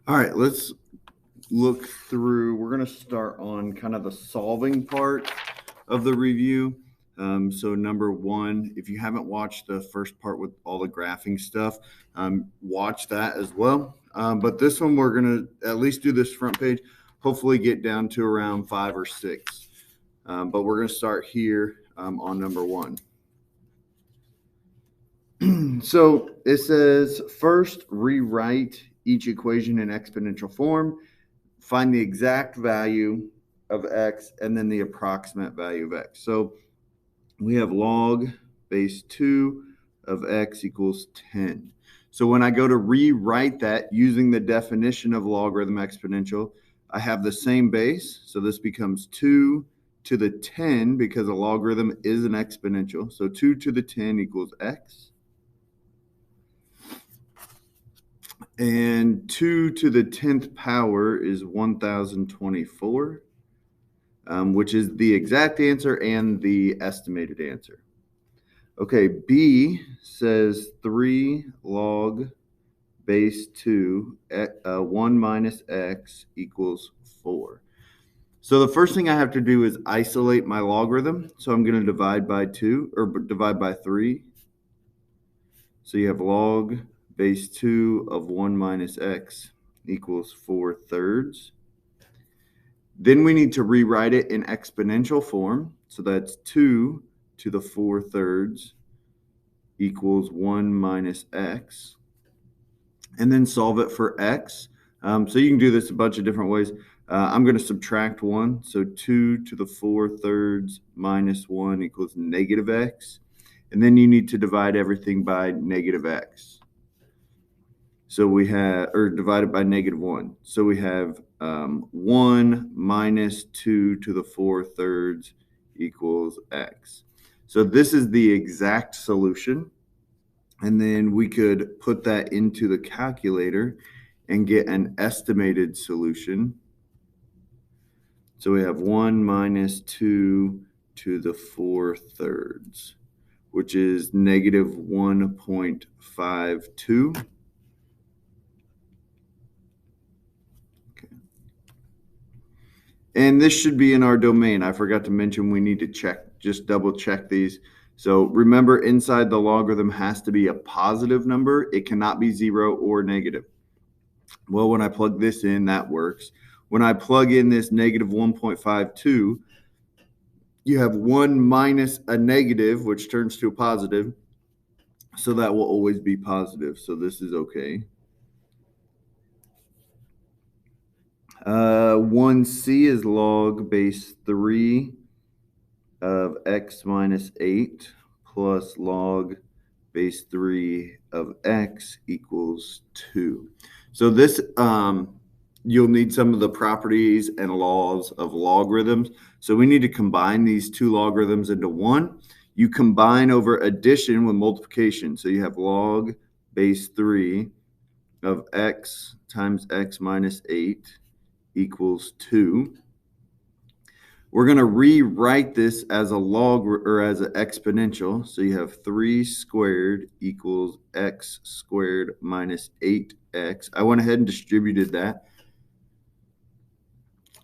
All right, let's look through. We're going to start on kind of the solving part of the review. So number one, if you haven't watched the first part with all the graphing stuff, watch that as well. But this one, we're going to at least do this front page, hopefully get down to around 5 or 6. But we're going to start here on number one. So it says, first, rewrite each equation in exponential form. Find the exact value of x and then the approximate value of x. So we have log base 2 of x equals 10. So when I go to rewrite that using the definition of logarithm exponential, I have the same base. So this becomes 2 to the 10 because a logarithm is an exponential. So 2 to the 10 equals x. And 2 to the 10th power is 1024, which is the exact answer and the estimated answer. Okay, B says 3 log base 2, 1 minus x equals 4. So the first thing I have to do is isolate my logarithm. So I'm going to divide by 2, or divide by 3. So you have log base 2 of 1 minus x equals 4/3. Then we need to rewrite it in exponential form. So that's 2 to the 4/3 equals 1 minus x. And then solve it for x. So you can do this a bunch of different ways. I'm going to subtract 1. So 2 to the 4/3 minus 1 equals negative x. And then you need to divide everything by negative x. So we have, or divided by negative 1. So we have 1 minus 2 to the 4/3 equals x. So this is the exact solution. And then we could put that into the calculator and get an estimated solution. So we have 1 minus 2 to the 4/3, which is negative 1.52. And this should be in our domain. I forgot to mention we need to check, just double check these. So remember, inside the logarithm has to be a positive number. It cannot be 0 or negative. Well, when I plug this in, that works. When I plug in this negative 1.52, you have 1 minus a negative, which turns to a positive. So that will always be positive. So this is okay. 1c is log base 3 of x minus 8 plus log base 3 of x equals 2. So this, you'll need some of the properties and laws of logarithms. So we need to combine these two logarithms into one. You combine over addition with multiplication. So you have log base 3 of x times x minus 8 equals 2. We're going to rewrite this as a log or as an exponential. So you have 3 squared equals x squared minus 8x. I went ahead and distributed that.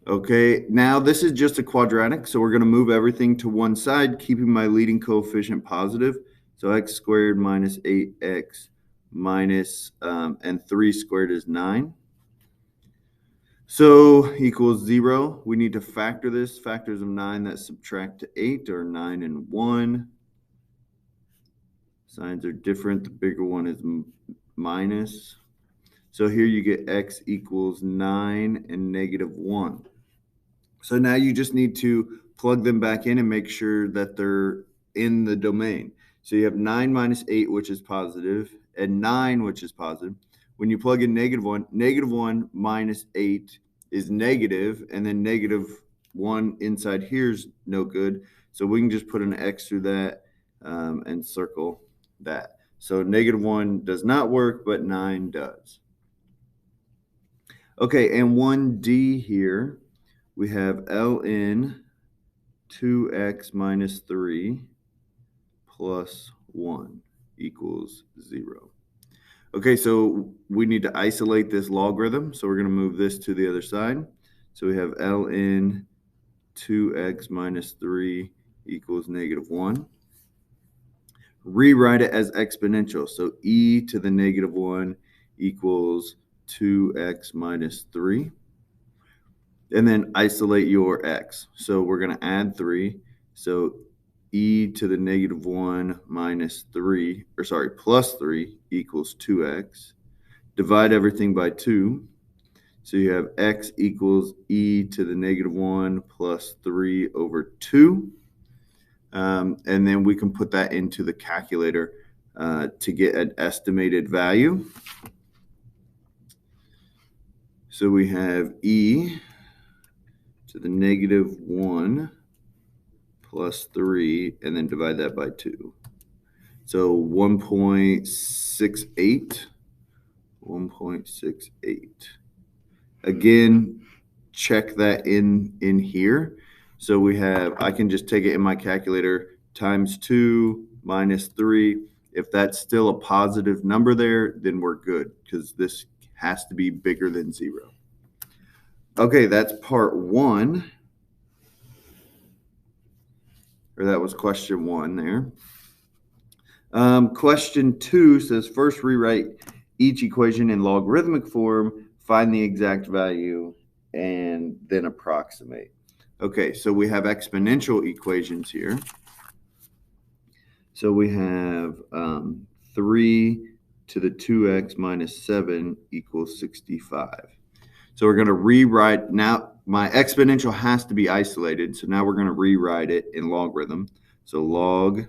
Okay, now this is just a quadratic, so we're going to move everything to one side, keeping my leading coefficient positive. So x squared minus 8x minus, and 3 squared is 9. So equals 0. We need to factor this. Factors of 9 that subtract to 8 are 9 and 1. Signs are different. The bigger one is minus. So here you get x equals 9 and negative 1. So now you just need to plug them back in and make sure that they're in the domain. So you have 9 minus 8, which is positive, and 9, which is positive. When you plug in negative 1 minus 8 is negative, and then negative 1 inside here is no good. So we can just put an X through that and circle that. So negative 1 does not work, but 9 does. Okay, and 1D here, we have ln 2x minus 3 plus 1 equals 0. Okay, so we need to isolate this logarithm. So we're going to move this to the other side. So we have ln 2x minus 3 equals -1. Rewrite it as exponential. So e to the -1 equals 2x minus 3. And then isolate your x. So we're going to add 3. So e to the -1 minus 3, or sorry, plus 3 equals 2x. Divide everything by 2. So you have x equals e to the -1 plus 3 over 2. And then we can put that into the calculator to get an estimated value. So we have e to the -1 plus 3, and then divide that by 2. So 1.68. 1.68. Again, check that in here. So we have, I can just take it in my calculator, times 2 minus 3. If that's still a positive number there, then we're good, because this has to be bigger than 0. Okay, that's part 1. Or that was question 1 there. Question 2 says, first rewrite each equation in logarithmic form, find the exact value, and then approximate. Okay, so we have exponential equations here. So we have 3 to the 2x minus 7 equals 65. So we're going to rewrite. Now, my exponential has to be isolated, so now we're going to rewrite it in logarithm. So log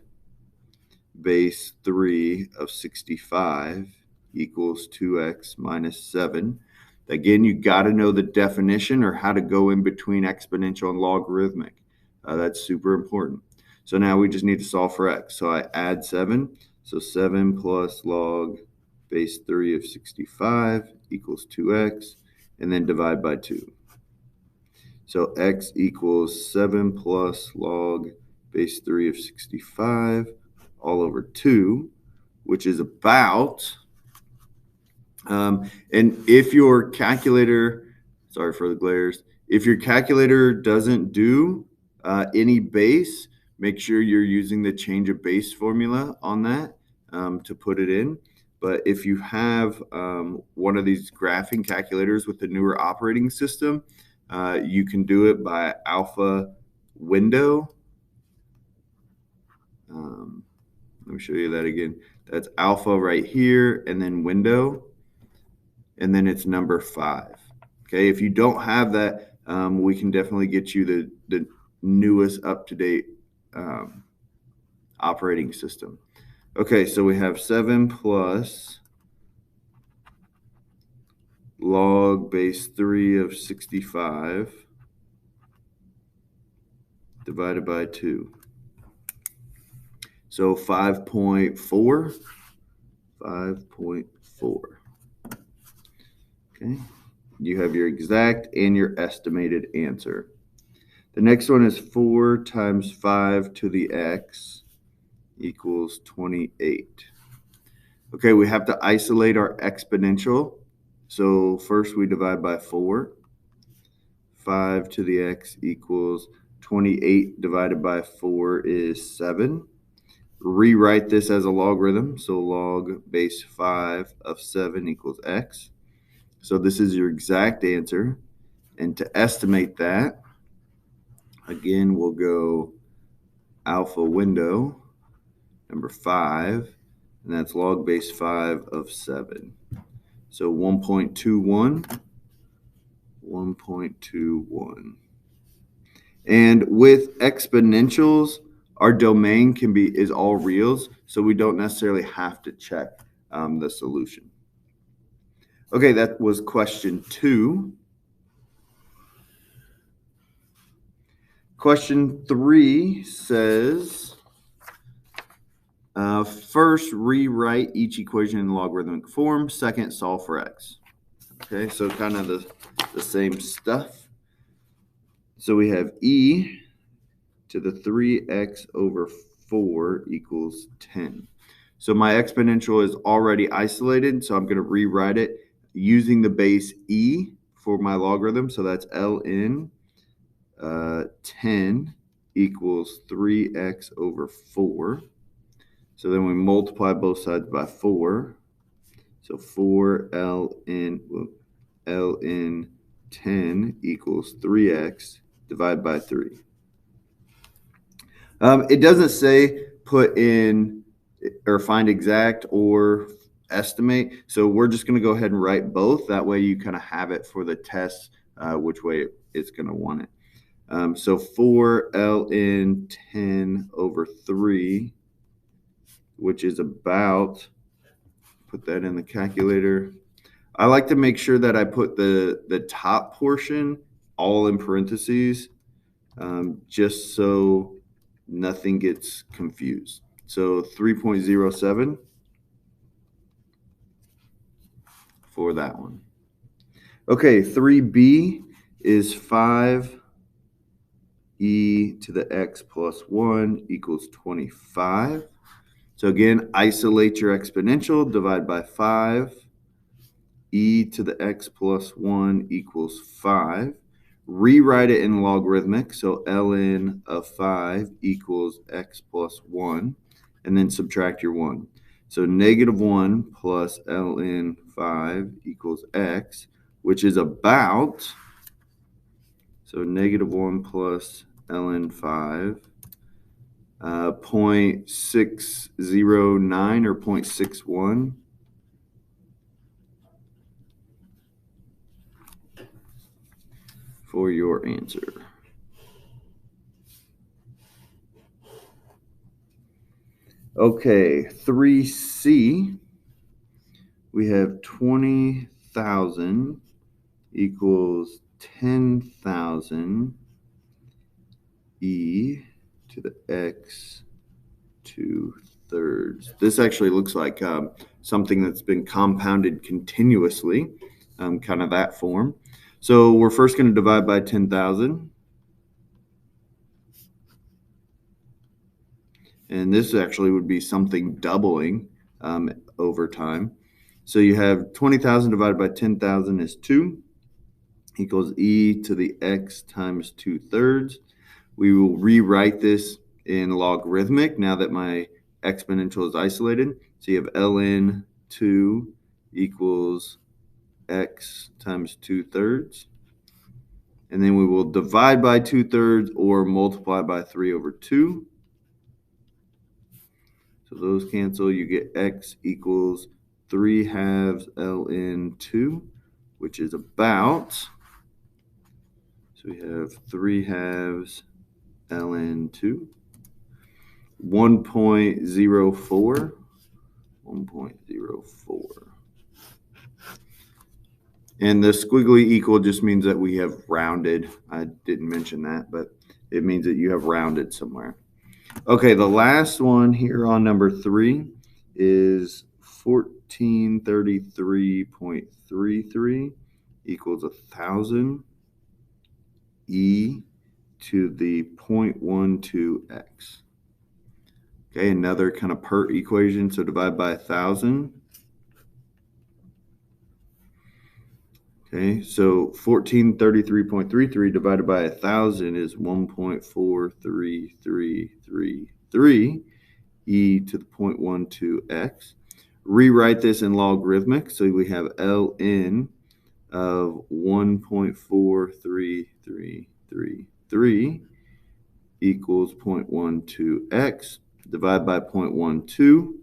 base 3 of 65 equals 2x minus 7. Again, you got to know the definition or how to go in between exponential and logarithmic. That's super important. So now we just need to solve for x. So I add 7. So 7 plus log base 3 of 65 equals 2x, and then divide by 2. So x equals 7 plus log base 3 of 65 all over 2, which is about, and if your calculator, sorry for the glares, if your calculator doesn't do any base, make sure you're using the change of base formula on that to put it in. But if you have one of these graphing calculators with the newer operating system, you can do it by alpha window. Let me show you that again. That's alpha right here, and then window, and then it's number 5. Okay, if you don't have that, we can definitely get you the newest up-to-date operating system. Okay, so we have 7 plus log base 3 of 65 divided by 2. So 5.4. 5.4. Okay, you have your exact and your estimated answer. The next one is 4 times 5 to the x equals 28. Okay, we have to isolate our exponential. So first we divide by 4. 5 to the x equals 28 divided by 4 is 7. Rewrite this as a logarithm. So log base 5 of 7 equals x. So this is your exact answer. And to estimate that, again, we'll go alpha window, number 5, and that's log base 5 of 7. So 1.21, 1.21. And with exponentials, our domain is all reals, so we don't necessarily have to check the solution. Okay, that was question 2. Question 3 says, first, rewrite each equation in logarithmic form. Second, solve for x. Okay, so kind of the same stuff. So we have e to the 3x over 4 equals 10. So my exponential is already isolated, so I'm going to rewrite it using the base e for my logarithm. So that's ln 10 equals 3x over 4. So then we multiply both sides by 4. So 4 ln 10 equals 3x divided by 3. It doesn't say put in or find exact or estimate. So we're just going to go ahead and write both. That way you kind of have it for the test, which way it's going to want it. So 4 ln 10 over 3, which is about, put that in the calculator. I like to make sure that I put the top portion all in parentheses, just so nothing gets confused. So 3.07 for that one. Okay, 3b is 5 e to the x plus 1 equals 25. So again, isolate your exponential, divide by 5. E to the x plus 1 equals 5. Rewrite it in logarithmic, so ln of 5 equals x plus 1, and then subtract your 1. So negative 1 plus ln 5 equals x, which is about, so negative 1 plus ln 5, 0.609 or 0.61. For your answer. Okay, 3C, we have 20,000 equals 10,000 e to the x 2/3. This actually looks like something that's been compounded continuously, kind of that form. So we're first going to divide by 10,000. And this actually would be something doubling over time. So you have 20,000 divided by 10,000 is 2 equals e to the x times 2/3. We will rewrite this in logarithmic now that my exponential is isolated. So you have ln 2 equals x times 2/3. And then we will divide by 2/3 or multiply by 3 over 2. So those cancel. You get x equals 3/2 ln 2, which is about, so we have 3/2 ln 2, 1.04. 1.04. And the squiggly equal just means that we have rounded. I didn't mention that, but it means that you have rounded somewhere. Okay, the last one here on number 3 is 1433.33 equals 1,000 e to the 0.12x. Okay, another kind of PERT equation, so divide by 1,000. Okay, so 1433.33 divided by 1,000 is 1.4333 e to the 0.12x. Rewrite this in logarithmic, so we have ln of 1.4333 equals 0.12x. Divide by 0.12.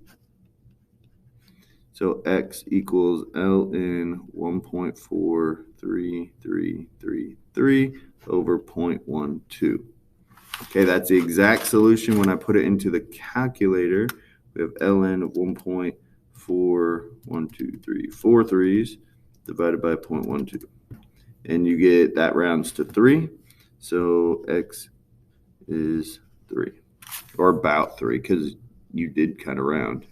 So x equals ln 1.4333 over 0.12. Okay, that's the exact solution. When I put it into the calculator, we have ln of 1.412343 divided by 0.12. And you get, that rounds to 3. So x is 3, or about 3, because you did kind of round.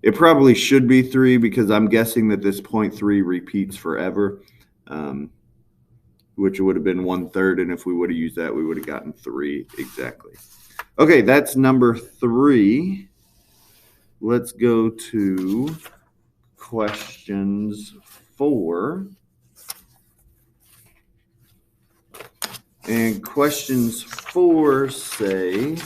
It probably should be 3 because I'm guessing that this 0.3 repeats forever, which would have been 1/3. And if we would have used that, we would have gotten 3 exactly. Okay, that's number 3. Let's go to questions 4. And questions 4 say,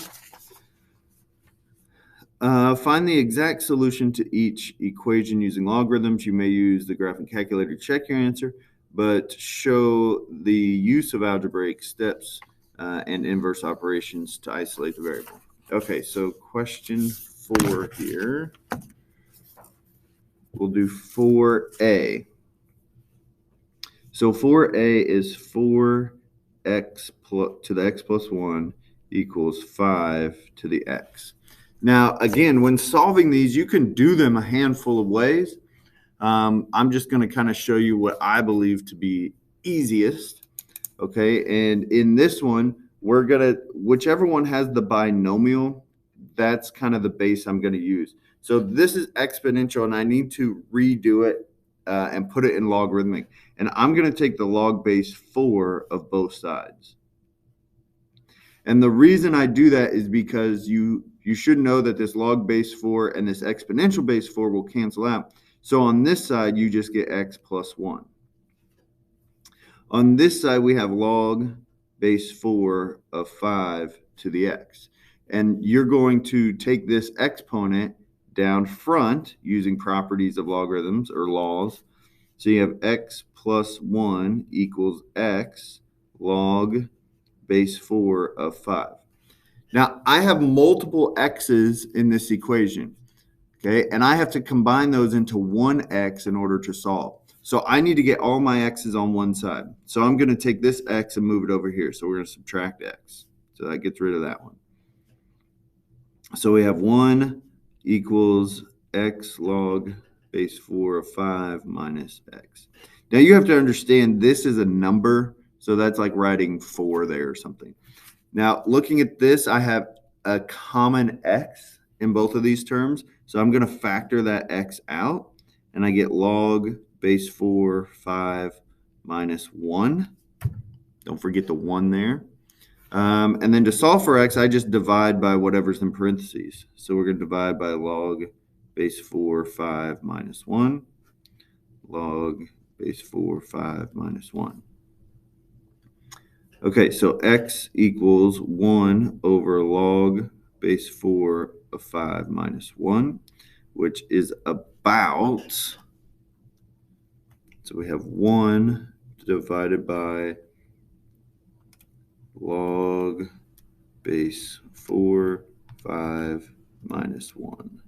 find the exact solution to each equation using logarithms. You may use the graphing calculator to check your answer, but show the use of algebraic steps and inverse operations to isolate the variable. Okay, so question 4 here. We'll do 4a. So 4a is 4x to the x plus 1 equals 5 to the x. Now, again, when solving these, you can do them a handful of ways. I'm just going to kind of show you what I believe to be easiest. Okay, and in this one, we're going to, whichever one has the binomial, that's kind of the base I'm going to use. So this is exponential, and I need to redo it and put it in logarithmic. And I'm going to take the log base 4 of both sides. And the reason I do that is because you should know that this log base 4 and this exponential base 4 will cancel out. So on this side, you just get x plus 1. On this side, we have log base 4 of 5 to the x. And you're going to take this exponent down front using properties of logarithms or laws. So you have x plus 1 equals x log base 4 of 5. Now, I have multiple x's in this equation, okay? And I have to combine those into one x in order to solve. So I need to get all my x's on one side. So I'm going to take this x and move it over here. So we're going to subtract x. So that gets rid of that one. So we have 1 equals x log base 4 of 5 minus x. Now you have to understand this is a number, so that's like writing 4 there or something. Now looking at this, I have a common x in both of these terms, so I'm going to factor that x out, and I get log base 4, 5 minus 1. Don't forget the 1 there. And then to solve for x, I just divide by whatever's in parentheses. So we're going to divide by log base 4, 5 minus 1. Log base 4, 5 minus 1. Okay, so x equals 1 over log base 4 of 5 minus 1, which is about, so we have 1 divided by log base 4, 5 minus 1.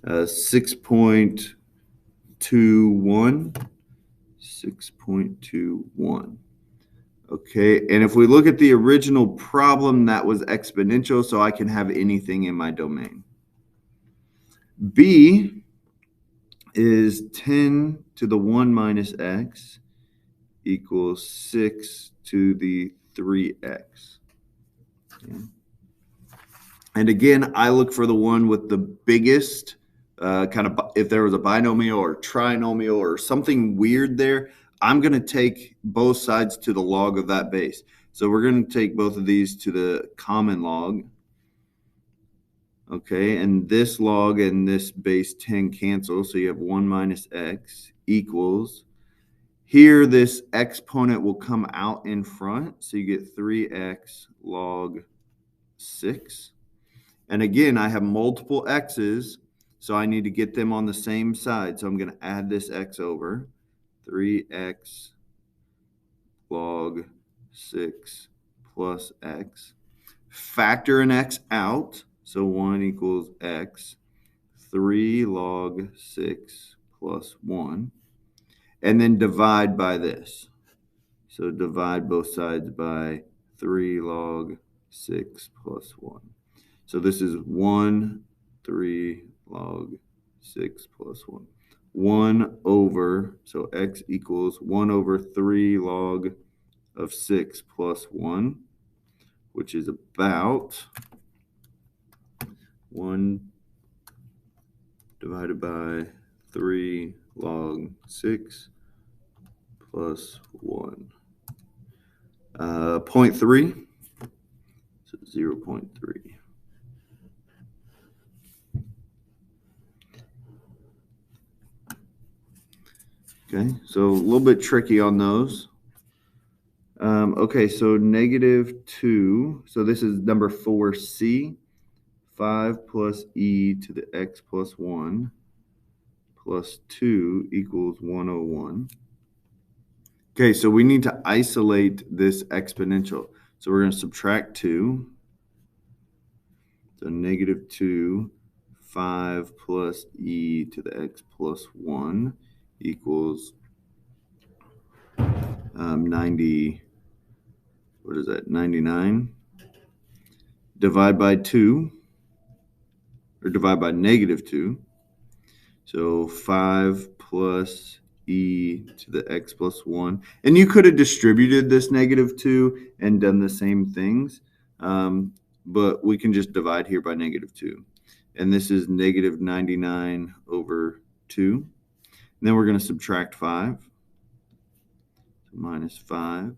6.21. 6.21. Okay, and if we look at the original problem, that was exponential, so I can have anything in my domain. B is 10 to the 1 minus x equals 6 to the 3x. Okay. And again, I look for the one with the biggest, kind of, if there was a binomial or trinomial or something weird there, I'm going to take both sides to the log of that base. So we're going to take both of these to the common log. Okay, and this log and this base 10 cancel, so you have 1 minus x equals. Here, this exponent will come out in front, so you get 3x log 6. And again, I have multiple x's, so I need to get them on the same side. So I'm going to add this x over. 3x log 6 plus x. Factor an x out. So 1 equals x. 3 log 6 plus 1. And then divide by this. So divide both sides by 3 log 6 plus 1. So this is 1, 3 log 6 plus 1. 1 over, so x equals 1 over 3 log of 6 plus 1, which is about 1 divided by 3 log 6 plus 1. 0.3. So 0.3. Okay, so a little bit tricky on those. Okay, so -2. So this is number 4C. 5 plus e to the x plus 1 plus 2 equals 101. Okay, so we need to isolate this exponential. So we're going to subtract 2. So -2, 5 plus e to the x plus 1 equals 90. What is that? 99. Divide by 2, or divide by -2. So 5 plus e to the x plus 1. And you could have distributed this -2 and done the same things, but we can just divide here by -2. And this is -99 over 2. And then we're going to subtract 5. So minus 5.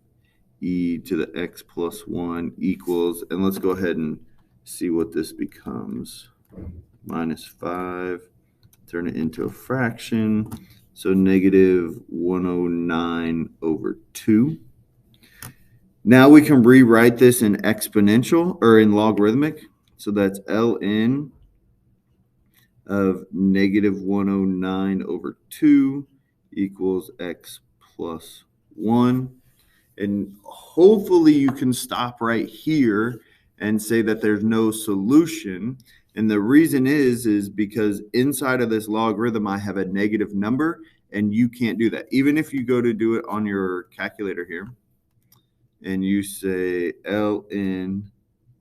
E to the x plus 1 equals, and let's go ahead and see what this becomes. Minus 5. Turn it into a fraction. So -109 over 2. Now we can rewrite this in exponential or in logarithmic. So that's ln of -109 over 2 equals x plus 1. And hopefully you can stop right here and say that there's no solution. And the reason is because inside of this logarithm, I have a negative number, and you can't do that. Even if you go to do it on your calculator here, and you say ln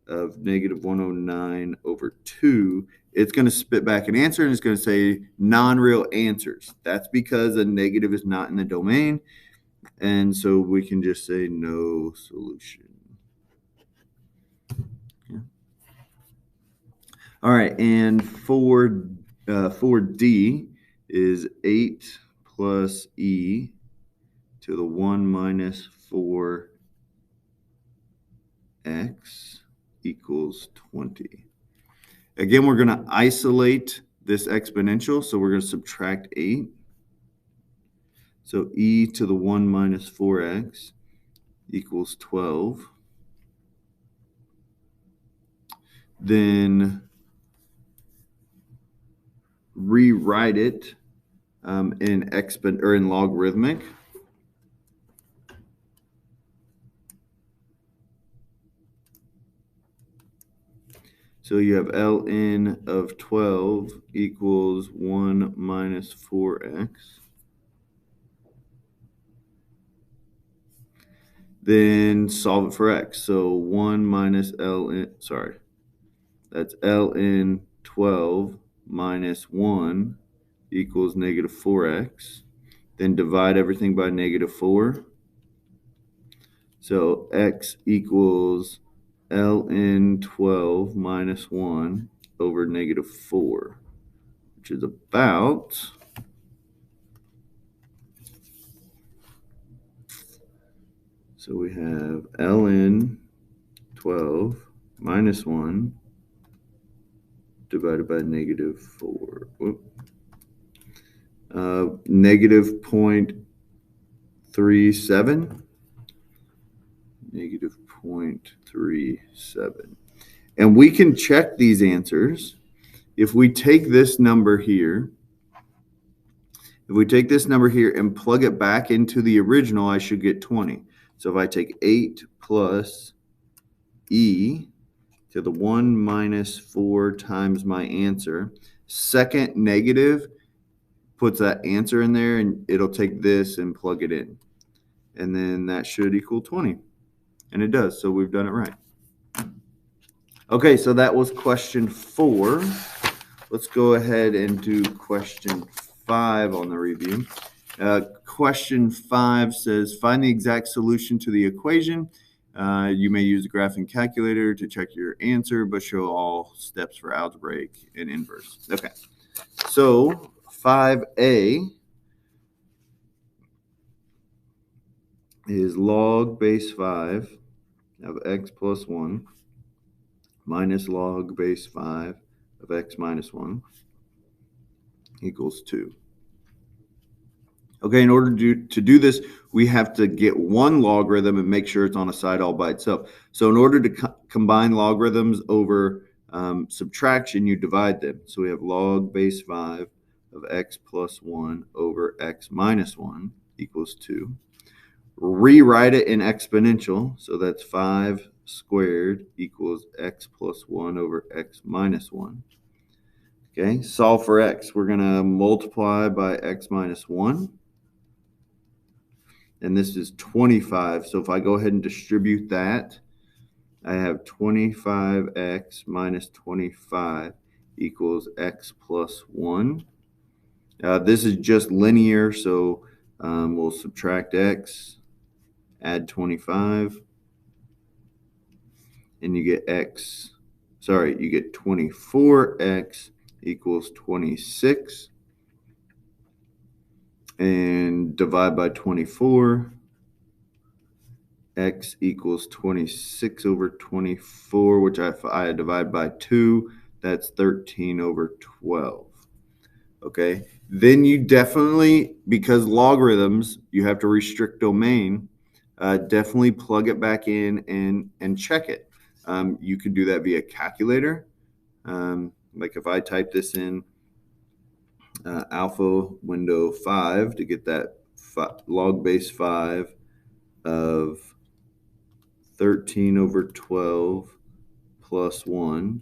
of -109 over 2, it's going to spit back an answer, and it's going to say non-real answers. That's because a negative is not in the domain. And so we can just say no solution. Yeah. All right, and 4D is 8 plus e to the 1 minus 4x equals 20. Again, we're going to isolate this exponential, so we're going to subtract 8. So e to the 1 minus 4x equals 12. Then rewrite it in logarithmic. So you have ln of 12 equals 1 minus 4x. Then solve it for x. So 1 minus ln, that's ln 12 minus 1 equals -4x. Then divide everything by -4. So x equals ln 12 minus 1 over -4, which is about so we have ln 12 minus 1 divided by -4. -0.37. -0.37. And we can check these answers. If we take this number here, and plug it back into the original, I should get 20. So if I take 8 plus e to the 1 minus 4 times my answer, second negative puts that answer in there, and it'll take this and plug it in. And then that should equal 20. And it does, so we've done it right. Okay, so that was question 4. Let's go ahead and do question 5 on the review. Question 5 says, find the exact solution to the equation. You may use a graphing calculator to check your answer, but show all steps for algebraic and inverse. Okay, so 5a is log base 5 of x plus 1 minus log base 5 of x minus 1 equals 2. Okay, in order to do this, we have to get one logarithm and make sure it's on a side all by itself. So in order to combine logarithms over subtraction, you divide them. So we have log base 5 of x plus 1 over x minus 1 equals 2. Rewrite it in exponential. So that's 5 squared equals x plus 1 over x minus 1. Okay, solve for x. We're going to multiply by x minus 1. And this is 25. So if I go ahead and distribute that, I have 25x minus 25 equals x plus 1. This is just linear, so we'll subtract x, add 25, and you get 24x equals 26. And divide by 24. X equals 26 over 24, which I divide by 2. That's 13 over 12. Okay. Then you definitely, because logarithms, you have to restrict domain, definitely plug it back in and check it. You can do that via calculator. Like if I type this in, alpha window 5 to get that log base 5 of 13 over 12 plus 1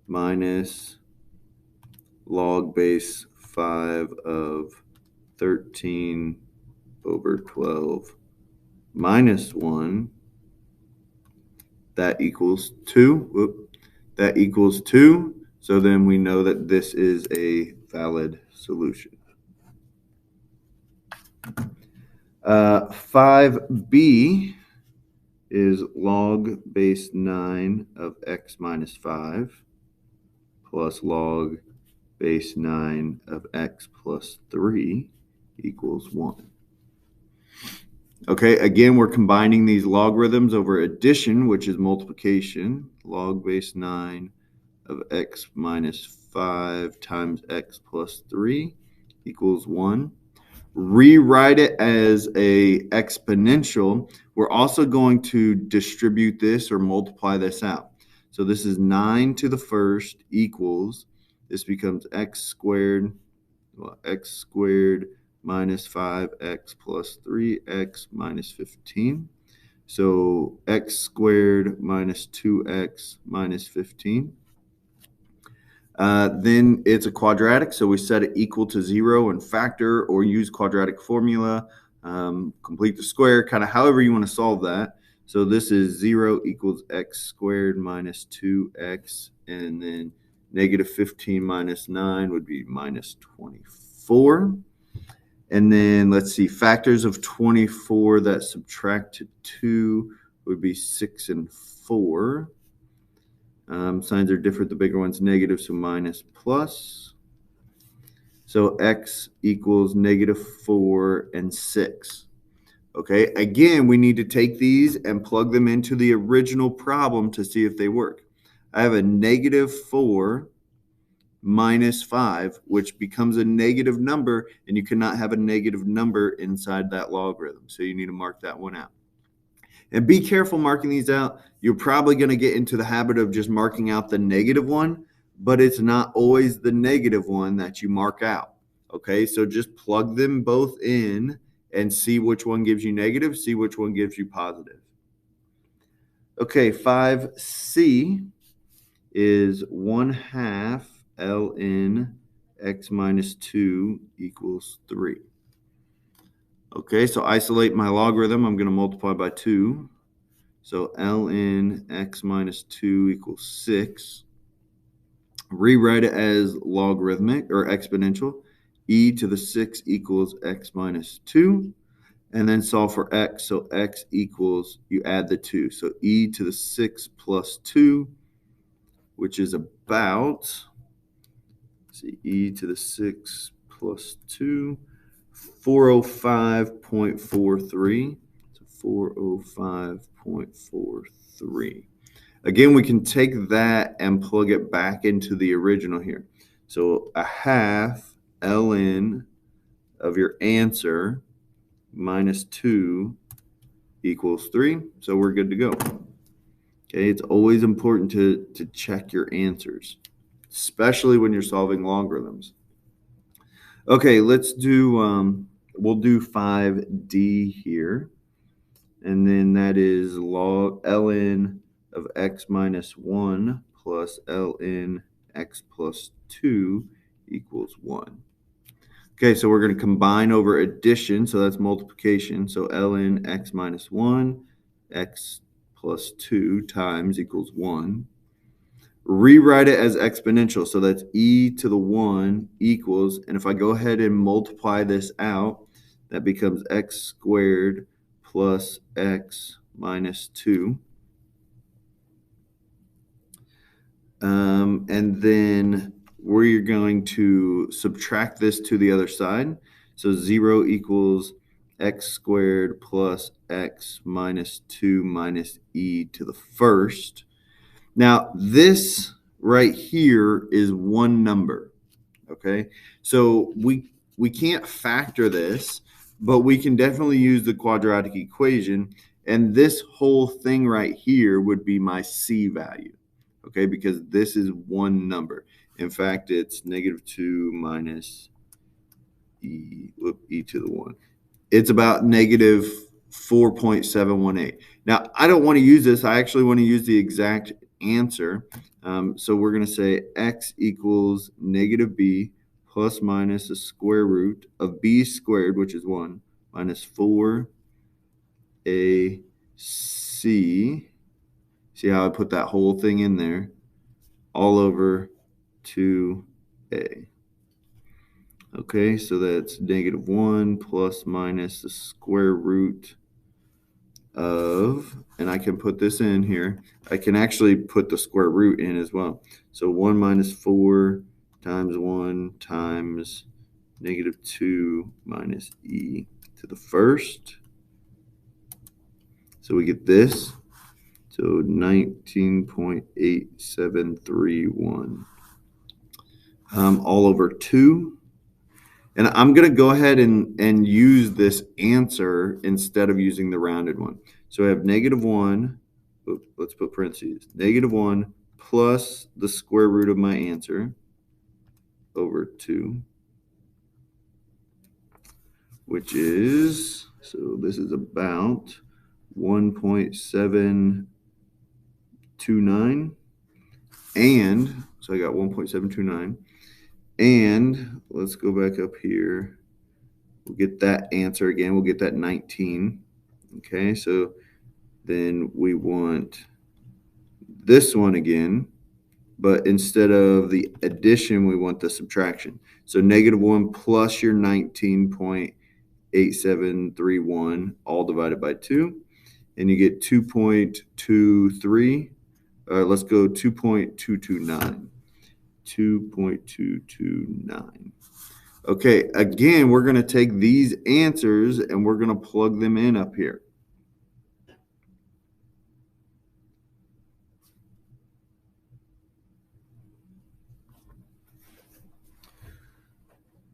minus log base 5 of 13 over 12 minus 1, that equals 2. That equals 2. So then we know that this is a valid solution. 5b is log base 9 of x minus 5 plus log base 9 of x plus 3 equals 1. Okay, again, we're combining these logarithms over addition, which is multiplication. Log base 9 of x minus 5 times x plus 3 equals 1. Rewrite it as a exponential. We're also going to distribute this or multiply this out. So this is 9 to the first equals, this becomes x squared minus 5x plus 3x minus 15. So x squared minus 2x minus 15. Then it's a quadratic, so we set it equal to 0 and factor or use quadratic formula, complete the square, kind of however you want to solve that. So this is 0 equals x squared minus 2x, and then negative 15 minus 9 would be minus 24. And then let's see, factors of 24 that subtract to 2 would be 6 and 4. Signs are different. The bigger one's negative, so minus plus. So x equals negative 4 and 6. Okay, again, we need to take these and plug them into the original problem to see if they work. I have a negative 4 minus 5, which becomes a negative number, and you cannot have a negative number inside that logarithm. So you need to mark that one out. And be careful marking these out. You're probably going to get into the habit of just marking out the negative one, but it's not always the negative one that you mark out. Okay, so just plug them both in and see which one gives you negative, see which one gives you positive. Okay, 5c is 1/2 ln x minus 2 equals 3. Okay, so isolate my logarithm. I'm going to multiply by 2. So ln x minus 2 equals 6. Rewrite it as logarithmic or exponential. E to the 6 equals x minus 2. And then solve for x. So x equals, you add the 2. So e to the 6 plus 2, which is about, see, e to the 6 plus 2, 405.43. So 405.43. Again, we can take that and plug it back into the original here. So a half ln of your answer minus 2 equals 3. So we're good to go. Okay, it's always important to check your answers, especially when you're solving logarithms. Okay, let's do, we'll do 5D here. And then that is ln of x minus 1 plus ln x plus 2 equals 1. Okay, so we're going to combine over addition, so that's multiplication. So ln x minus 1, x plus 2 times equals 1. Rewrite it as exponential, so that's e to the 1 equals, and if I go ahead and multiply this out, that becomes x squared plus x minus 2. And then we're going to subtract this to the other side. So 0 equals x squared plus x minus 2 minus e to the first. Now, this right here is one number, okay? So we can't factor this, but we can definitely use the quadratic equation, and this whole thing right here would be my c value, okay? Because this is one number. In fact, it's negative 2 minus e to the 1. It's about negative 4.718. Now, I don't want to use this. I actually want to use the exact answer. So we're going to say x equals negative b plus minus the square root of b squared, which is 1, minus 4ac. See how I put that whole thing in there? All over 2a. Okay, so that's negative 1 plus minus the square root of, and I can put this in here. I can actually put the square root in as well. So 1 minus 4 times 1 times negative 2 minus e to the first. So we get this. So 19.8731 all over 2. And I'm going to go ahead and use this answer instead of using the rounded one. So I have negative 1, let's put parentheses, negative 1 plus the square root of my answer over 2, which is, so this is about 1.729. And, so I got 1.729. And let's go back up here. We'll get that answer again. We'll get that 19. Okay, so then we want this one again, but instead of the addition, we want the subtraction. So negative 1 plus your 19.8731 all divided by 2, and you get 2.23. Let's go 2.229. 2.229. Okay, again, we're going to take these answers and we're going to plug them in up here.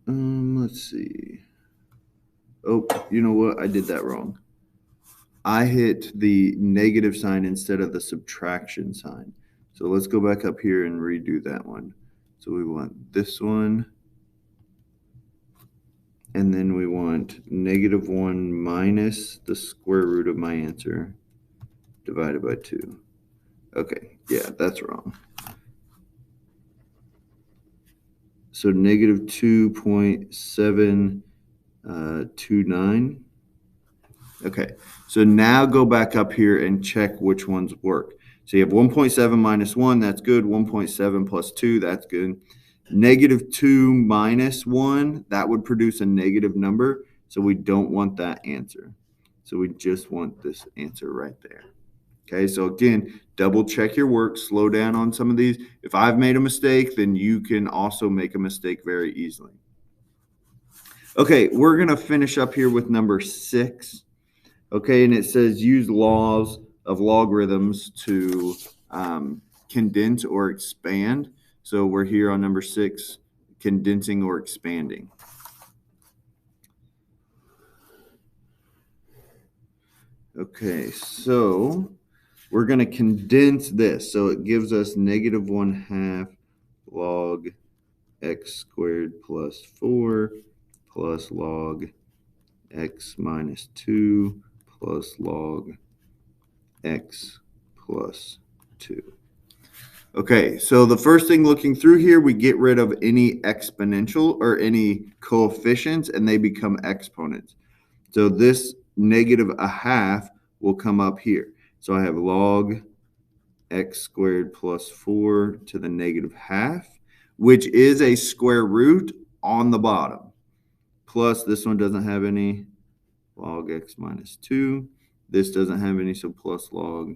Let's see. Oh, you know what? I did that wrong. I hit the negative sign instead of the subtraction sign. So let's go back up here and redo that one. So we want this one. And then we want negative 1 minus the square root of my answer divided by 2. Okay, yeah, that's wrong. So negative 2.729. Okay, so now go back up here and check which ones work. So you have 1.7 minus 1, that's good. 1.7 plus 2, that's good. Negative 2 minus 1, that would produce a negative number, so we don't want that answer. So we just want this answer right there. Okay, so again, double check your work, slow down on some of these. If I've made a mistake, then you can also make a mistake very easily. Okay, we're going to finish up here with number 6. Okay, and it says use laws of logarithms to condense or expand. So we're here on number 6, condensing or expanding. Okay, so we're going to condense this. So it gives us negative 1/2 log x squared plus 4 plus log x minus 2 plus log x plus 2. Okay, so the first thing looking through here, we get rid of any exponential or any coefficients, and they become exponents. So this negative 1/2 will come up here. So I have log x squared plus 4 to the negative 1/2, which is a square root on the bottom. Plus this one doesn't have any, log x minus 2. This doesn't have any, so plus log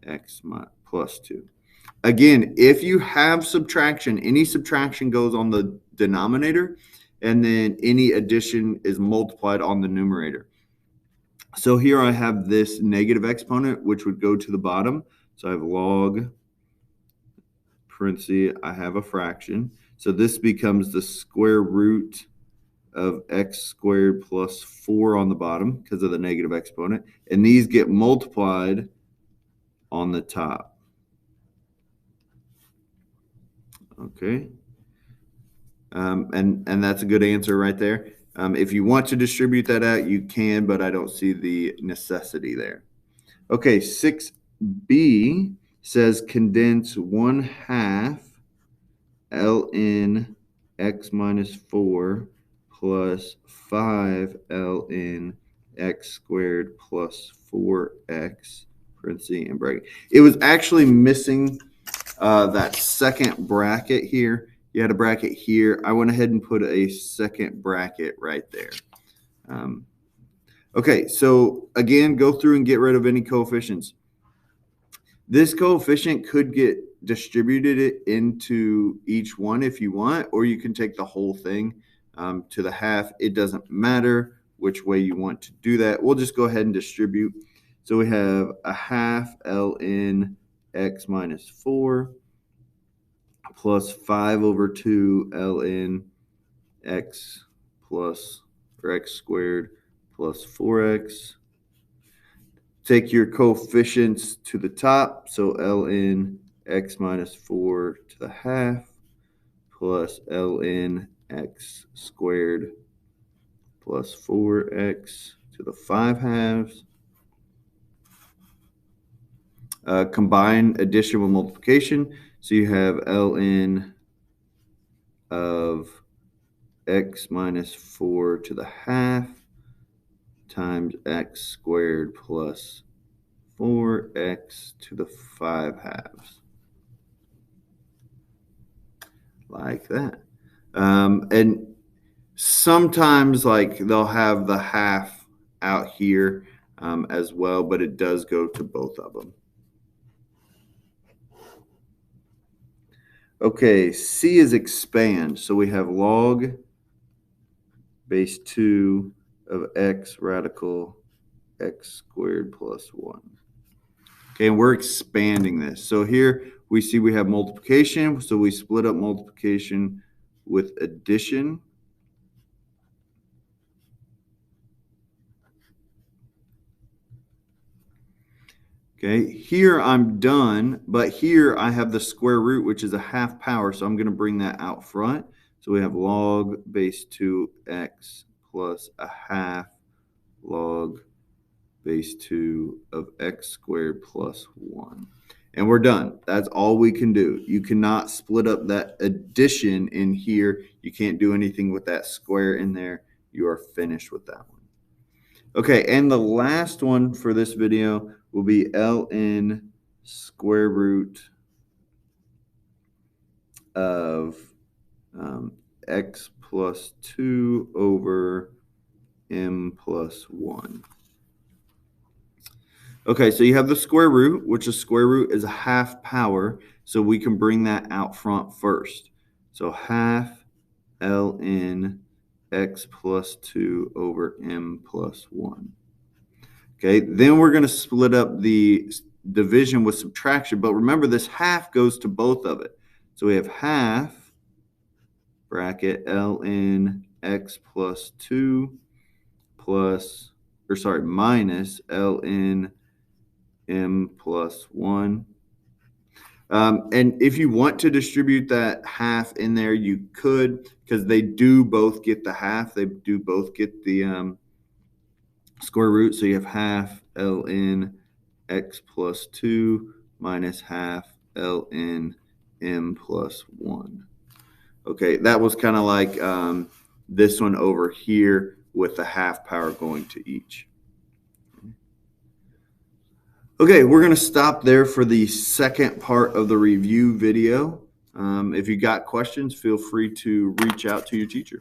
x plus 2. Again, if you have subtraction, any subtraction goes on the denominator, and then any addition is multiplied on the numerator. So here I have this negative exponent, which would go to the bottom. So I have log, parenthesis, I have a fraction. So this becomes the square root of x squared plus 4 on the bottom because of the negative exponent. And these get multiplied on the top. Okay. And that's a good answer right there. If you want to distribute that out, you can, but I don't see the necessity there. Okay, 6b says condense 1/2 ln x minus 4 plus 5 ln x squared plus 4x, parenthesis and bracket. It was actually missing that second bracket here. You had a bracket here. I went ahead and put a second bracket right there. Okay, so again, go through and get rid of any coefficients. This coefficient could get distributed into each one if you want, or you can take the whole thing to the half. It doesn't matter which way you want to do that. We'll just go ahead and distribute. So we have 1/2 ln x minus 4 plus 5 over 2 ln x plus, or x squared plus 4x. Take your coefficients to the top, so ln x minus 4 to the half plus ln x squared plus 4x to the 5/2. Combine addition with multiplication. So you have ln of x minus 4 to the half times x squared plus 4x to the 5/2. Like that. And sometimes like they'll have the half out here as well, but it does go to both of them. Okay, C is expand. So we have log base 2 of x radical x squared plus 1. Okay, and we're expanding this. So here we see we have multiplication. So we split up multiplication with addition. Okay, here I'm done, but here I have the square root, which is a half power, so I'm going to bring that out front. So we have log base 2x plus 1/2 log base 2 of x squared plus 1. And we're done. That's all we can do. You cannot split up that addition in here. You can't do anything with that square in there. You are finished with that one. Okay, and the last one for this video will be ln square root of x plus 2 over m plus 1. Okay, so you have the square root, which the square root is a half power, so we can bring that out front first. So half ln x plus 2 over m plus 1. Okay, then we're going to split up the division with subtraction. But remember, this half goes to both of it. So we have half bracket ln x plus 2 plus, or sorry, minus ln m plus 1. And if you want to distribute that half in there, you could, because they do both get the half. They do both get the square root. So you have half ln x plus 2 minus half ln m plus 1. Okay, that was kind of like this one over here with the half power going to each. Okay, we're going to stop there for the second part of the review video. If you got questions, feel free to reach out to your teacher.